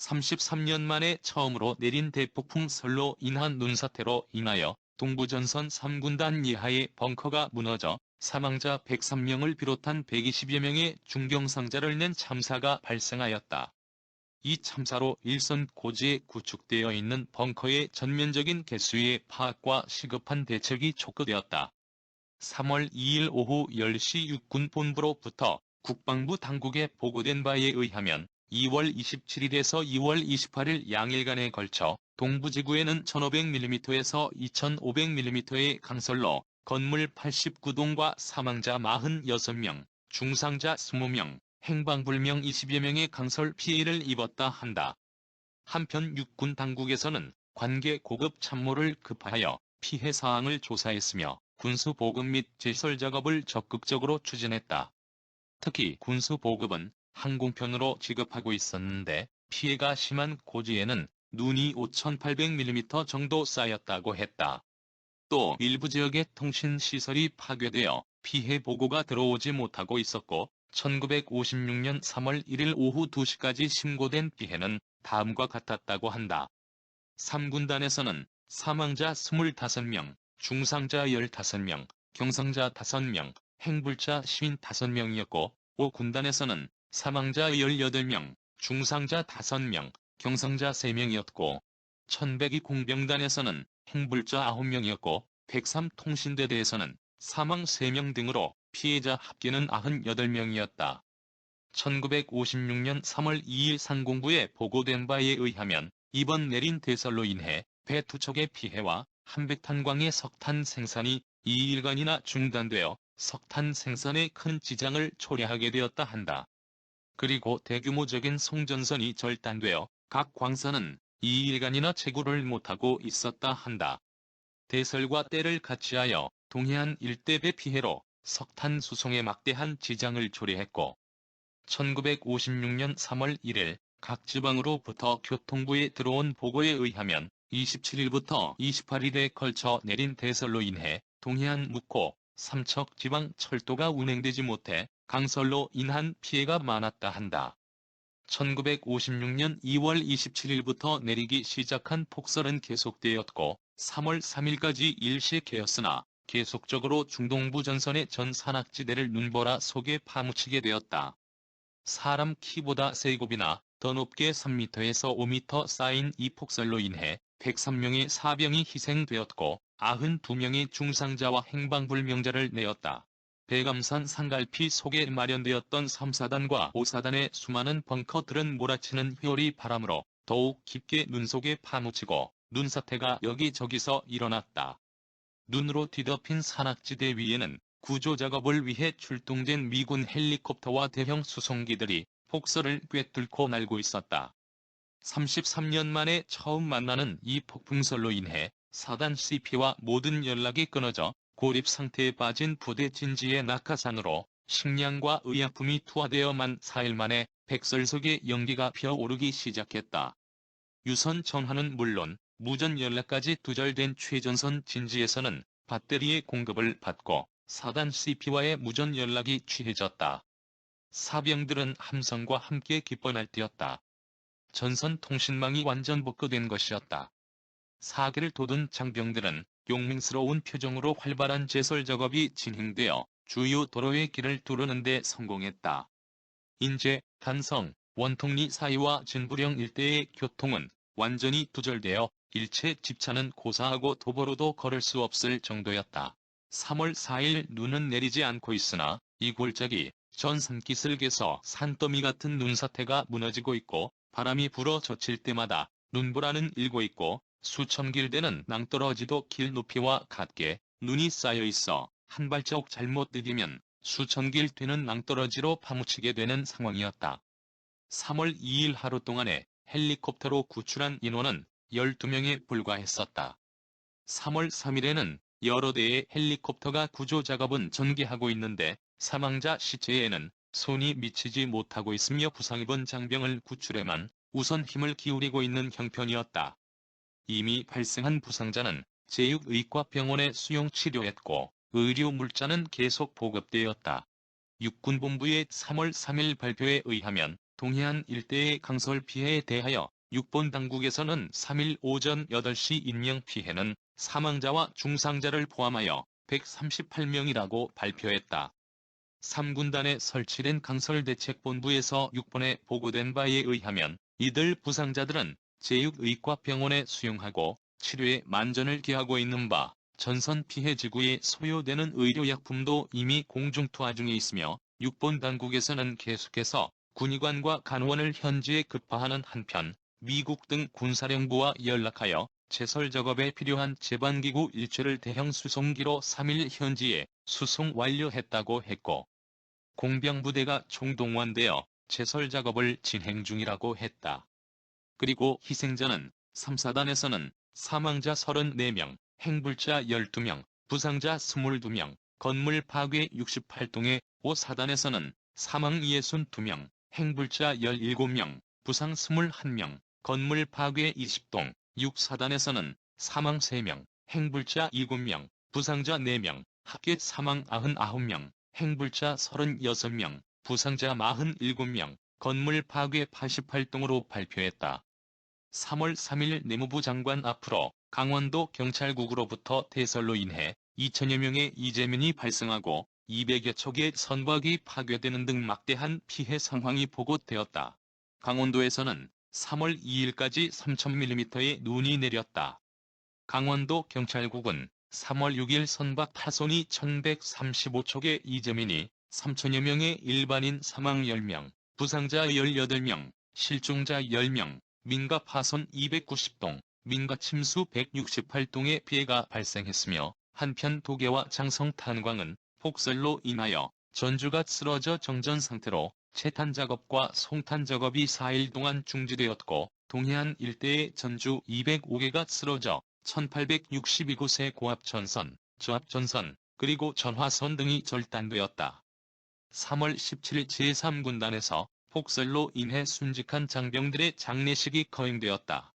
33년 만에 처음으로 내린 대폭풍설로 인한 눈사태로 인하여 동부전선 3군단 이하의 벙커가 무너져 사망자 103명을 비롯한 120여 명의 중경상자를 낸 참사가 발생하였다. 이 참사로 일선 고지에 구축되어 있는 벙커의 전면적인 개수의 파악과 시급한 대책이 촉구되었다. 3월 2일 오후 10시 육군 본부로부터 국방부 당국에 보고된 바에 의하면 2월 27일에서 2월 28일 양일간에 걸쳐 동부지구에는 1500mm에서 2500mm의 강설로 건물 89동과 사망자 46명, 중상자 20명, 행방불명 20여 명의 강설 피해를 입었다 한다. 한편 육군 당국에서는 관계 고급 참모를 급하여 피해 사항을 조사했으며 군수 보급 및 제설 작업을 적극적으로 추진했다. 특히 군수 보급은 항공편으로 지급하고 있었는데 피해가 심한 고지에는 눈이 5800mm 정도 쌓였다고 했다. 또 일부 지역의 통신시설이 파괴되어 피해 보고가 들어오지 못하고 있었고 1956년 3월 1일 오후 2시까지 신고된 피해는 다음과 같았다고 한다. 3군단에서는 사망자 25명, 중상자 15명, 경상자 5명, 행불자 시민 5명이었고 5군단에서는 사망자 18명, 중상자 5명, 경상자 3명이었고 1102 공병단에서는 행불자 9명이었고 103 통신대대에서는 사망 3명 등으로 피해자 합계는 98명이었다. 1956년 3월 2일 상공부에 보고된 바에 의하면 이번 내린 대설로 인해 배 두 척의 피해와 한백탄광의 석탄 생산이 2일간이나 중단되어 석탄 생산에 큰 지장을 초래하게 되었다 한다. 그리고 대규모적인 송전선이 절단되어 각 광선은 2일간이나 채굴을 못하고 있었다 한다. 대설과 때를 같이하여 동해안 일대 배 피해로 석탄 수송에 막대한 지장을 초래했고 1956년 3월 1일 각 지방으로부터 교통부에 들어온 보고에 의하면 27일부터 28일에 걸쳐 내린 대설로 인해 동해안 묵호, 삼척 지방 철도가 운행되지 못해 강설로 인한 피해가 많았다 한다. 1956년 2월 27일부터 내리기 시작한 폭설은 계속되었고 3월 3일까지 일시개였으나 계속적으로 중동부 전선의 전 산악지대를 눈보라 속에 파묻히게 되었다. 사람 키보다 3곱이나 더 높게 3m에서 5m 쌓인 이 폭설로 인해 103명의 사병이 희생되었고 92명의 중상자와 행방불명자를 내었다. 백암산 산갈피 속에 마련되었던 3사단과 5사단의 수많은 벙커들은 몰아치는 회오리 바람으로 더욱 깊게 눈 속에 파묻히고 눈사태가 여기저기서 일어났다. 눈으로 뒤덮인 산악지대 위에는 구조작업을 위해 출동된 미군 헬리콥터와 대형 수송기들이 폭설을 꿰뚫고 날고 있었다. 33년 만에 처음 만나는 이 폭풍설로 인해 사단 CP와 모든 연락이 끊어져 고립 상태에 빠진 부대 진지의 낙하산으로 식량과 의약품이 투하되어만 4일 만에 백설석의 연기가 피어오르기 시작했다. 유선 전화는 물론 무전 연락까지 두절된 최전선 진지에서는 배터리의 공급을 받고 사단 CP와의 무전 연락이 취해졌다. 사병들은 함성과 함께 깃발을 띄었다. 전선 통신망이 완전 복구된 것이었다. 사기를 돋은 장병들은 용맹스러운 표정으로 활발한 제설 작업이 진행되어 주요 도로의 길을 뚫는 데 성공했다. 인제, 간성, 원통리 사이와 진부령 일대의 교통은 완전히 두절되어 일체 집차는 고사하고 도보로도 걸을 수 없을 정도였다. 3월 4일 눈은 내리지 않고 있으나 이 골짜기 전 산기슭에서 산더미 같은 눈사태가 무너지고 있고 바람이 불어 젖힐 때마다 눈보라는 일고 있고 수천 길되는 낭떠러지도 길 높이와 같게 눈이 쌓여 있어 한 발자국 잘못 디디면 수천 길 되는 낭떠러지로 파묻히게 되는 상황이었다. 3월 2일 하루 동안에 헬리콥터로 구출한 인원은 12명에 불과했었다. 3월 3일에는 여러 대의 헬리콥터가 구조 작업은 전개하고 있는데 사망자 시체에는 손이 미치지 못하고 있으며 부상 입은 장병을 구출에만 우선 힘을 기울이고 있는 형편이었다. 이미 발생한 부상자는 제6의과병원에 수용 치료했고 의료 물자는 계속 보급되었다. 육군본부의 3월 3일 발표에 의하면 동해안 일대의 강설 피해에 대하여 육본 당국에서는 3일 오전 8시 인명피해는 사망자와 중상자를 포함하여 138명이라고 발표했다. 3군단에 설치된 강설대책본부에서 6번에 보고된 바에 의하면 이들 부상자들은 제6의과병원에 수용하고 치료에 만전을 기하고 있는 바, 전선 피해 지구에 소요되는 의료약품도 이미 공중투하 중에 있으며 6본 당국에서는 계속해서 군의관과 간호원을 현지에 급파하는 한편 미국 등 군사령부와 연락하여 제설 작업에 필요한 제반기구 일체를 대형 수송기로 3일 현지에 수송 완료했다고 했고, 공병부대가 총동원되어 제설 작업을 진행 중이라고 했다. 그리고 희생자는 3사단에서는 사망자 34명, 행불자 12명, 부상자 22명, 건물 파괴 68동에 5사단에서는 사망 62명, 행불자 17명, 부상 21명, 건물 파괴 20동, 6사단에서는 사망 3명, 행불자 7명, 부상자 4명, 합계 사망 99명, 행불자 36명, 부상자 47명, 건물 파괴 88동으로 발표했다. 3월 3일 내무부 장관 앞으로 강원도 경찰국으로부터 대설로 인해 2천여 명의 이재민이 발생하고 200여 척의 선박이 파괴되는 등 막대한 피해 상황이 보고되었다. 강원도에서는 3월 2일까지 3,000mm의 눈이 내렸다. 강원도 경찰국은 3월 6일 선박 파손이 1,135척의 이재민이 3천여 명의 일반인 사망 10명, 부상자 18명, 실종자 10명, 민가 파손 290동, 민가 침수 168동의 피해가 발생했으며 한편 도계와 장성 탄광은 폭설로 인하여 전주가 쓰러져 정전 상태로 채탄 작업과 송탄 작업이 4일 동안 중지되었고 동해안 일대의 전주 205개가 쓰러져 1862곳의 고압전선, 저압전선, 그리고 전화선 등이 절단되었다. 3월 17일 제3군단에서 폭설로 인해 순직한 장병들의 장례식이 거행되었다.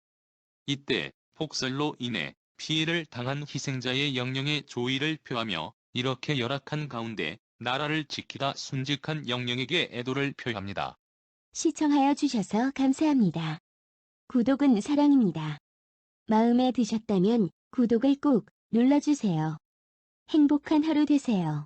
이때 폭설로 인해 피해를 당한 희생자의 영령에 조의를 표하며 이렇게 열악한 가운데 나라를 지키다 순직한 영령에게 애도를 표합니다. 시청하여 주셔서 감사합니다. 구독은 사랑입니다. 마음에 드셨다면 구독을 꼭 눌러주세요. 행복한 하루 되세요.